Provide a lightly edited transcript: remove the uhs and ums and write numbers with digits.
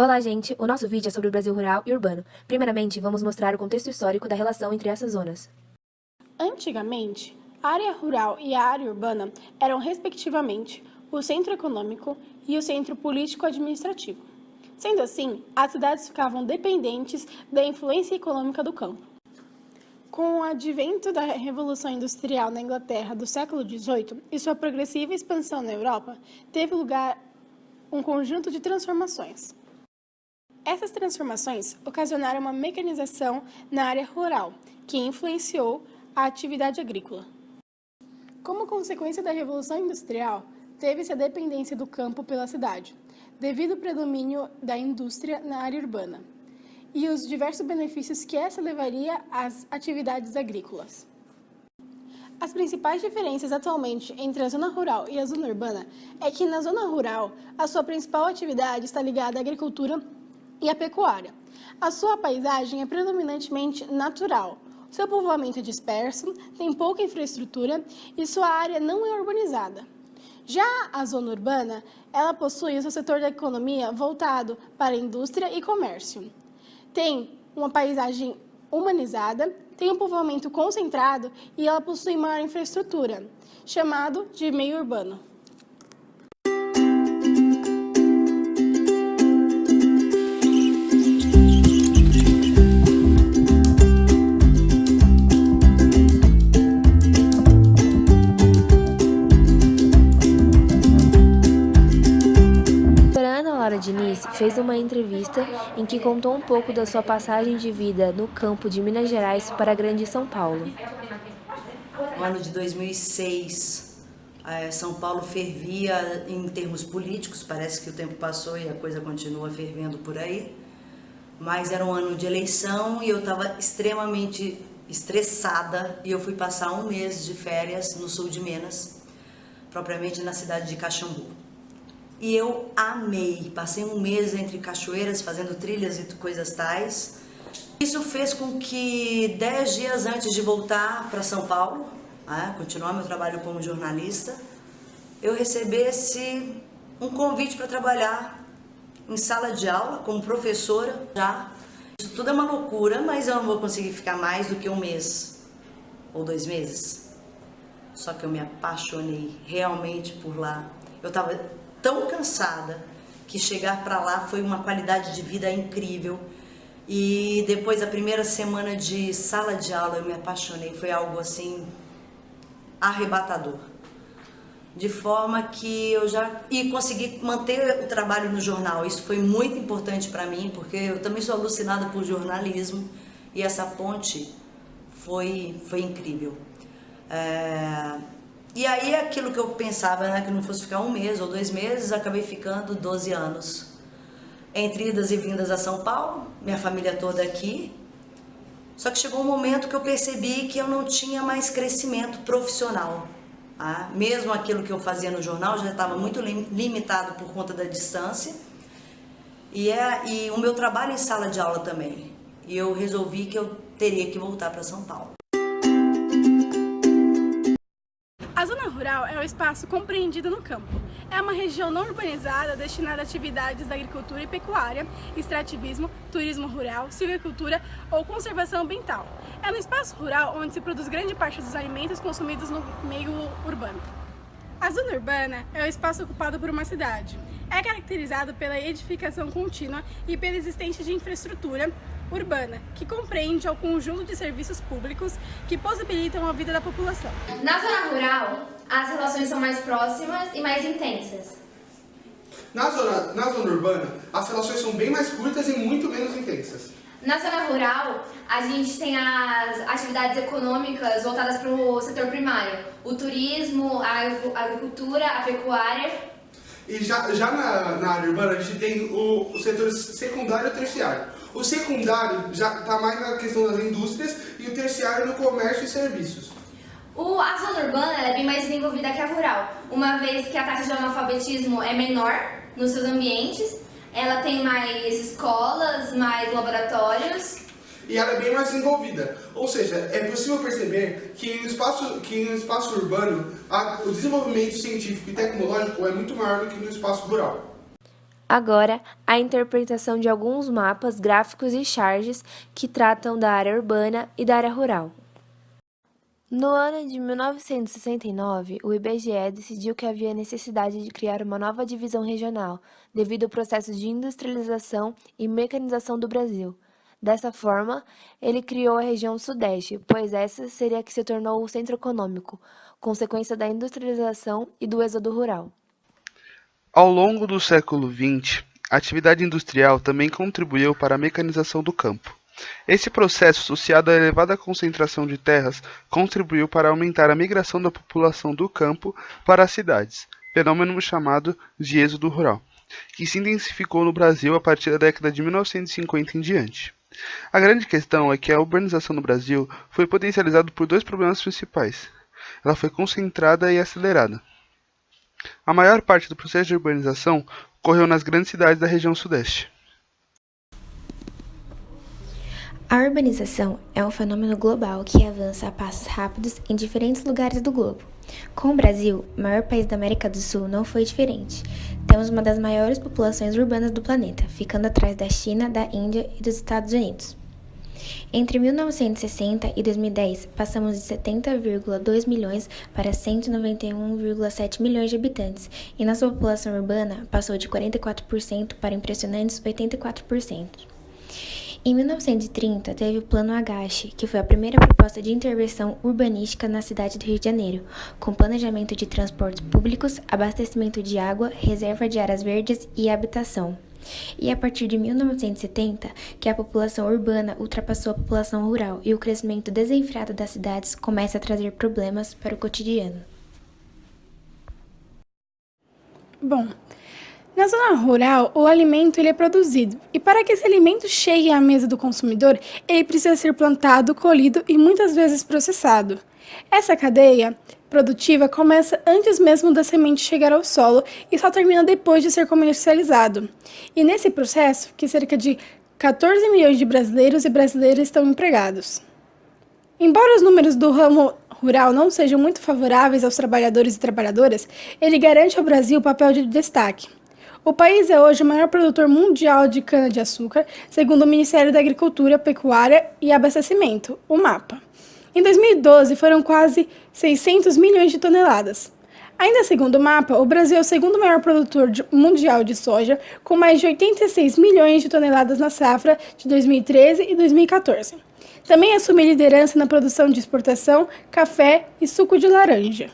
Olá, gente! O nosso vídeo é sobre o Brasil rural e urbano. Primeiramente, vamos mostrar o contexto histórico da relação entre essas zonas. Antigamente, a área rural e a área urbana eram, respectivamente, o centro econômico e o centro político-administrativo. Sendo assim, as cidades ficavam dependentes da influência econômica do campo. Com o advento da Revolução Industrial na Inglaterra do século XVIII e sua progressiva expansão na Europa, teve lugar um conjunto de transformações. Essas transformações ocasionaram uma mecanização na área rural, que influenciou a atividade agrícola. Como consequência da Revolução Industrial, teve-se a dependência do campo pela cidade, devido ao predomínio da indústria na área urbana, e os diversos benefícios que essa levaria às atividades agrícolas. As principais diferenças atualmente entre a zona rural e a zona urbana é que na zona rural, a sua principal atividade está ligada à agricultura e à pecuária. A sua paisagem é predominantemente natural. Seu povoamento é disperso, tem pouca infraestrutura e sua área não é urbanizada. Já a zona urbana, ela possui o seu setor da economia voltado para a indústria e comércio. Tem uma paisagem humanizada, tem um povoamento concentrado e ela possui maior infraestrutura, chamado de meio urbano. Laura Diniz fez uma entrevista em que contou um pouco da sua passagem de vida no campo de Minas Gerais para a Grande São Paulo. No ano de 2006, São Paulo fervia em termos políticos, parece que o tempo passou e a coisa continua fervendo por aí, mas era um ano de eleição e eu estava extremamente estressada e eu fui passar um mês de férias no sul de Minas, propriamente na cidade de Caxambu. E eu amei, passei um mês entre cachoeiras, fazendo trilhas e coisas tais. Isso fez com que 10 dias antes de voltar para São Paulo, continuar meu trabalho como jornalista, eu recebesse um convite para trabalhar em sala de aula como professora já. Isso tudo é uma loucura, mas eu não vou conseguir ficar mais do que um mês ou 2 meses. Só que eu me apaixonei realmente por lá. Eu estava tão cansada que chegar para lá foi uma qualidade de vida incrível. E depois da primeira semana de sala de aula eu me apaixonei, foi algo assim arrebatador. De forma que eu já consegui manter o trabalho no jornal. Isso foi muito importante para mim, porque eu também sou alucinada por jornalismo e essa ponte foi incrível. E aí aquilo que eu pensava, que não fosse ficar 1 mês ou 2 meses, acabei ficando 12 anos. Entre idas e vindas a São Paulo, minha família toda aqui. Só que chegou um momento que eu percebi que eu não tinha mais crescimento profissional. Mesmo aquilo que eu fazia no jornal já estava muito limitado por conta da distância. E o meu trabalho em sala de aula também. E eu resolvi que eu teria que voltar para São Paulo. A zona rural é o espaço compreendido no campo. É uma região não urbanizada destinada a atividades da agricultura e pecuária, extrativismo, turismo rural, silvicultura ou conservação ambiental. É no espaço rural onde se produz grande parte dos alimentos consumidos no meio urbano. A zona urbana é o espaço ocupado por uma cidade. É caracterizado pela edificação contínua e pela existência de infraestrutura urbana, que compreende ao conjunto de serviços públicos que possibilitam a vida da população. Na zona rural, as relações são mais próximas e mais intensas. Na zona urbana, as relações são bem mais curtas e muito menos intensas. Na zona rural, a gente tem as atividades econômicas voltadas para o setor primário, o turismo, a agricultura, a pecuária. E já na área urbana, a gente tem o setor secundário e terciário. O secundário já está mais na questão das indústrias e o terciário no comércio e serviços. A zona urbana é bem mais desenvolvida que a rural, uma vez que a taxa de analfabetismo é menor nos seus ambientes, ela tem mais escolas, mais laboratórios. E ela é bem mais desenvolvida, ou seja, é possível perceber que no espaço urbano o desenvolvimento científico e tecnológico é muito maior do que no espaço rural. Agora, a interpretação de alguns mapas, gráficos e charges que tratam da área urbana e da área rural. No ano de 1969, o IBGE decidiu que havia necessidade de criar uma nova divisão regional, devido ao processo de industrialização e mecanização do Brasil. Dessa forma, ele criou a região Sudeste, pois essa seria a que se tornou o centro econômico, consequência da industrialização e do êxodo rural. Ao longo do século XX, a atividade industrial também contribuiu para a mecanização do campo. Esse processo, associado à elevada concentração de terras, contribuiu para aumentar a migração da população do campo para as cidades, fenômeno chamado de êxodo rural, que se intensificou no Brasil a partir da década de 1950 em diante. A grande questão é que a urbanização no Brasil foi potencializada por dois problemas principais. Ela foi concentrada e acelerada. A maior parte do processo de urbanização ocorreu nas grandes cidades da região Sudeste. A urbanização é um fenômeno global que avança a passos rápidos em diferentes lugares do globo. Com o Brasil, o maior país da América do Sul, não foi diferente. Temos uma das maiores populações urbanas do planeta, ficando atrás da China, da Índia e dos Estados Unidos. Entre 1960 e 2010, passamos de 70,2 milhões para 191,7 milhões de habitantes, e nossa população urbana passou de 44% para impressionantes 84%. Em 1930, teve o Plano Agache, que foi a primeira proposta de intervenção urbanística na cidade do Rio de Janeiro, com planejamento de transportes públicos, abastecimento de água, reserva de áreas verdes e habitação. E a partir de 1970, que a população urbana ultrapassou a população rural e o crescimento desenfreado das cidades começa a trazer problemas para o cotidiano. Bom, na zona rural, o alimento ele é produzido, e para que esse alimento chegue à mesa do consumidor, ele precisa ser plantado, colhido e muitas vezes processado. Essa cadeia produtiva começa antes mesmo da semente chegar ao solo e só termina depois de ser comercializado. E nesse processo, que cerca de 14 milhões de brasileiros e brasileiras estão empregados. Embora os números do ramo rural não sejam muito favoráveis aos trabalhadores e trabalhadoras, ele garante ao Brasil o papel de destaque. O país é hoje o maior produtor mundial de cana-de-açúcar, segundo o Ministério da Agricultura, Pecuária e Abastecimento, o MAPA. Em 2012, foram quase 600 milhões de toneladas. Ainda segundo o MAPA, o Brasil é o segundo maior produtor mundial de soja, com mais de 86 milhões de toneladas na safra de 2013 e 2014. Também assume liderança na produção de exportação, café e suco de laranja.